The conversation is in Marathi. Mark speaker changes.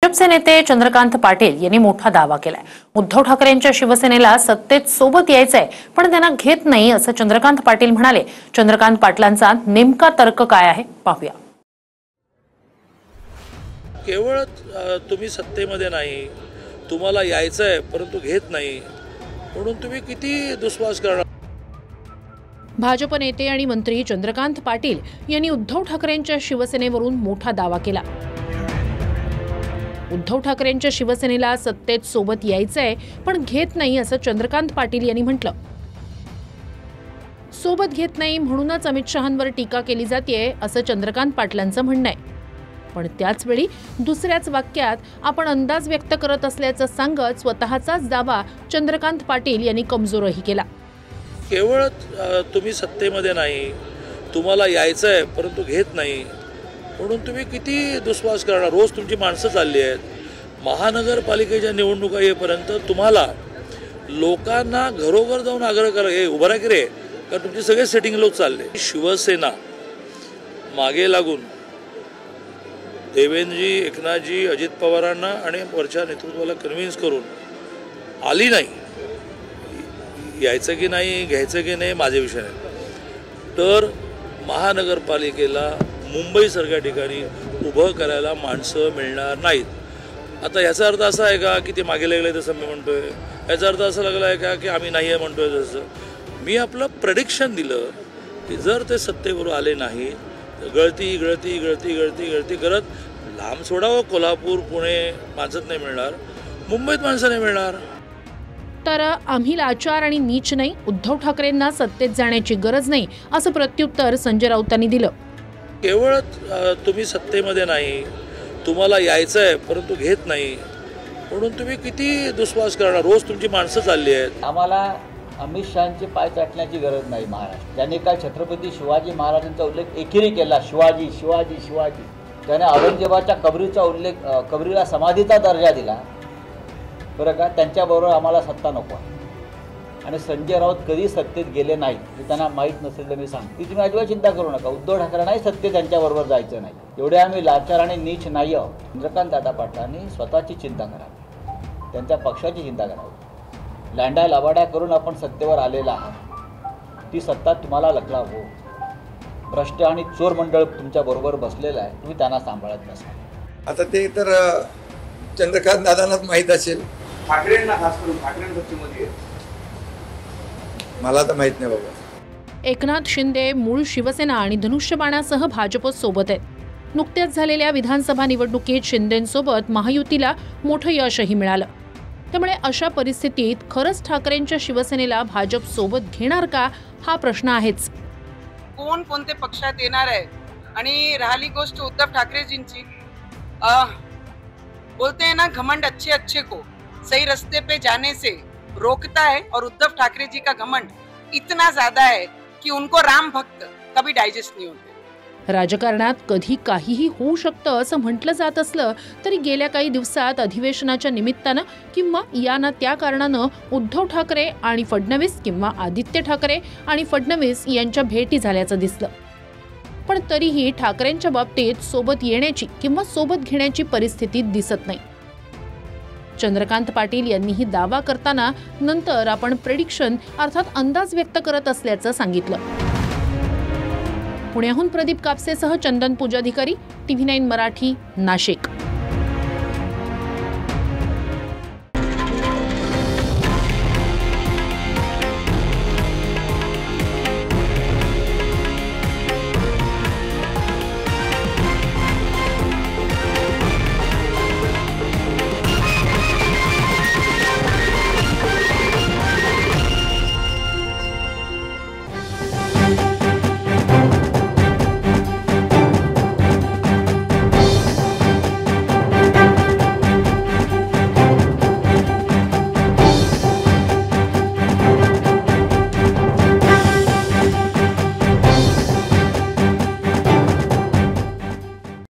Speaker 1: भाजपचे नेते चंद्रकांत पाटील यांनी मोठा दावा केलाय। उद्धव ठाकरेंच्या शिवसेनेला सत्तेत सोबत यायचंय, पण त्यांना घेत नाही असं चंद्रकांत पाटील म्हणाले। चंद्रकांत पाटलांचा नेमका तर्क काय आहे पाहूया।
Speaker 2: केवळ तुम्ही सत्तेमध्ये नाही, तुम्हाला यायचंय परंतु घेत नाही, म्हणून तुम्ही किती दुस्वास करणार।
Speaker 1: भाजप नेते आणि मंत्री चंद्रकांत पाटील यांनी उद्धव ठाकरेंच्या शिवसेनेवरून मोठा दावा केला। उद्धव ठाकरेंच्या शिवसेनेला सत्तेत सोबत यायचंय, पण घेत नाही असं चंद्रकांत पाटील यांनी म्हटलं। सोबत घेत नाही म्हणूनच अमित शहांवर टीका केली जाते असं चंद्रकांत पाटलांचं म्हणणं आहे। पण त्याच वेळी दुसऱ्याच वाक्यात आपण अंदाज व्यक्त करत असल्याचं सांगत स्वतःचाच दावा चंद्रकांत पाटील यांनी कमजोरही केला।
Speaker 2: केवळ तुम्ही सत्तेमध्ये नाही, तुम्हाला यायचंय परंतु घेत नाही, म्हणून तुम्ही किती दुस्वास करणार। रोज तुमची माणसं चालली आहेत। महानगरपालिकेच्या निवडणुका येईपर्यंत तुम्हाला लोकांना घरोघर जाऊन आग्रह करा, हे उभा राहा की रे, कारण तुमचे सगळे सेटिंग लोक चालले। शिवसेना मागे लागून देवेंद्रजी, एकनाथजी, अजित पवारांना आणि वरच्या नेतृत्वाला कन्व्हिन्स करून आली नाही। यायचं की नाही, घ्यायचं की नाही माझे विषय नाही, तर महानगरपालिकेला मुंबईसारख्या ठिकाणी उभं करायला माणसं मिळणार नाहीत। आता याचा अर्थ असा आहे का की ते मागे लागले तसं मी म्हणतोय? याचा अर्थ असा लागला आहे का की आम्ही नाही आहे म्हणतोय? तसं मी आपलं प्रेडिक्शन दिलं की जर ते सत्तेवर आले नाही तर गळती गळती गळती गळती गळती करत लांब सोडावं, कोल्हापूर पुणे माणसंच नाही मिळणार, मुंबईत माणसं नाही मिळणार।
Speaker 1: तर आम्ही लाचार आणि नीच नाही, उद्धव ठाकरेंना सत्तेत जाण्याची गरज नाही असं प्रत्युत्तर संजय राऊतांनी दिलं।
Speaker 2: केवळ तुम्ही सत्तेमध्ये नाही, तुम्हाला यायचंय परंतु घेत नाही, म्हणून तुम्ही किती दुस्वास करणार। रोज तुमची माणसं चालली आहेत।
Speaker 3: आम्हाला अमित शहांचे पाय चाटण्याची गरज नाही। महाराष्ट्र त्यांनी काल छत्रपती शिवाजी महाराजांचा उल्लेख एकेरी केला, शिवाजी शिवाजी शिवाजी। त्याने औरंगजेबाच्या कबरीचा उल्लेख, कबरीला समाधीचा दर्जा दिला, बरं का। त्यांच्याबरोबर आम्हाला सत्ता नको आहे। आणि संजय राऊत कधी सत्तेत गेले नाहीत, हे त्यांना माहीत नसेल तर मी सांगतो की तुम्ही अजिबात चिंता करू नका। उद्धव ठाकरेंनाही सत्तेत त्यांच्याबरोबर जायचं नाही, एवढे आम्ही लाचार आणि नीच नाही आहोत। चंद्रकांत दादा पाटलांनी स्वतःची चिंता करावी, त्यांच्या पक्षाची चिंता करावी। लँडा लबाड्या करून आपण सत्तेवर आलेला आहात, ती सत्ता तुम्हाला लकलावो। भ्रष्ट आणि चोर मंडळ तुमच्याबरोबर बसलेलं आहे, तुम्ही त्यांना सांभाळत नसा।
Speaker 4: आता ते तर चंद्रकांत दादांनाच माहीत असेल,
Speaker 5: ठाकरेंना खास करून ठाकरेंमध्ये
Speaker 4: मला तर माहित नाही बाबा।
Speaker 1: एकनाथ शिंदे मूळ शिवसेना आणि धनुष्यबाणासह भाजप सोबत आहेत। नुकत्याच झालेल्या विधानसभा निवडणुकीत शिंदेंसोबत महायुतीला मोठं यशही मिळालं। त्यामुळे अशा परिस्थितीत खरंच ठाकरेंच्या शिवसेनेला भाजप सोबत घेणार का हा प्रश्न आहेच।
Speaker 6: कोण कोणते पक्षात येणार आहे आणि राहिली गोष्ट उद्धव ठाकरेजींची, बोलते हैं ना घमंड अच्छे अच्छे को सही रास्ते पे जाने से रोकता है, और उद्धव ठाकरे जी का घमंड इतना ज्यादा है कि उनको राम भक्त कभी डाइजेस्ट नहीं होते।
Speaker 1: राजकारणात कधी काहीही होऊ शकतं असं म्हटलं जात असलं तरी गेल्या काही दिवसात अधिवेशनाच्या निमित्तानं किंवा या ना त्या कारणानं उद्धव ठाकरे आणि फडणवीस किंवा आदित्य ठाकरे आणि फडणवीस यांच्या भेटी झाल्याचं दिसलं। पण तरीही ठाकरेंच्या बाबतीत सोबत येण्याची किंवा सोबत घेण्याची परिस्थिती दिसत नाही। चंद्रकांत पाटील यांनीही दावा करताना नंतर आपण प्रेडिक्शन अर्थात अंदाज व्यक्त करत असल्याचं सांगितलं। पुण्याहून प्रदीप कापसेसह चंदन पूजाधिकारी, TV9 मराठी, नाशिक।